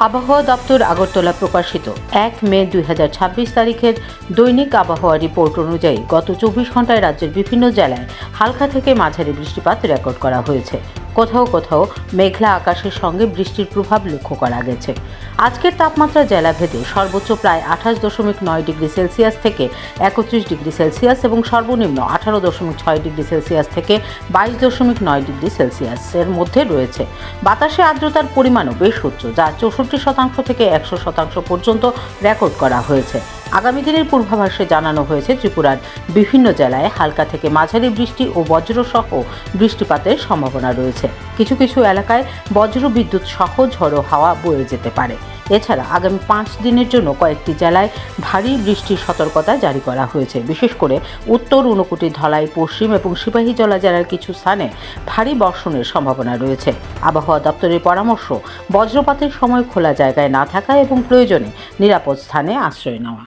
আবহাওয়া দপ্তর আগরতলা প্রকাশিত ১ মে ২০২৬ তারিখের দৈনিক আবহাওয়া রিপোর্ট অনুযায়ী গত ২৪ ঘন্টায় রাজ্যের বিভিন্ন জেলায় হালকা থেকে মাঝারি বৃষ্টিপাত রেকর্ড করা হয়েছে। কোথাও কোথাও মেঘলা আকাশের সঙ্গে বৃষ্টির প্রভাব লক্ষ্য করা গেছে। আজকের তাপমাত্রা জেলাভেদে সর্বোচ্চ প্রায় ২৮.৯ ডিগ্রি সেলসিয়াস থেকে ৩১ ডিগ্রি সেলসিয়াস এবং সর্বনিম্ন ১৮.৬ ডিগ্রি সেলসিয়াস থেকে ২২.৯ ডিগ্রি সেলসিয়াসের মধ্যে রয়েছে। বাতাসে আর্দ্রতার পরিমাণও বেশ উচ্চ, যা ৬৪% থেকে ১০০% পর্যন্ত রেকর্ড করা হয়েছে। আগামী দিনের পূর্বাভাসে জানানো হয়েছে ত্রিপুরার বিভিন্ন জেলায় হালকা থেকে মাঝারি বৃষ্টি ও বজ্রসহ বৃষ্টিপাতের সম্ভাবনা রয়েছে। কিছু কিছু এলাকায় বজ্র বিদ্যুৎ সহ ঝড়ো হাওয়া বয়ে যেতে পারে। এছাড়া আগামী ৫ দিনের জন্য কয়েকটি জেলায় ভারী বৃষ্টির সতর্কতা জারি করা হয়েছে। বিশেষ করে উত্তর, ঊনকোটি, ধলাই, পশ্চিম এবং সিপাহীজলা জেলার কিছু স্থানে ভারী বর্ষণের সম্ভাবনা রয়েছে। আবহাওয়া দপ্তরের পরামর্শ, বজ্রপাতের সময় খোলা জায়গায় না থাকা এবং প্রয়োজনে নিরাপদ স্থানে আশ্রয় নেওয়া।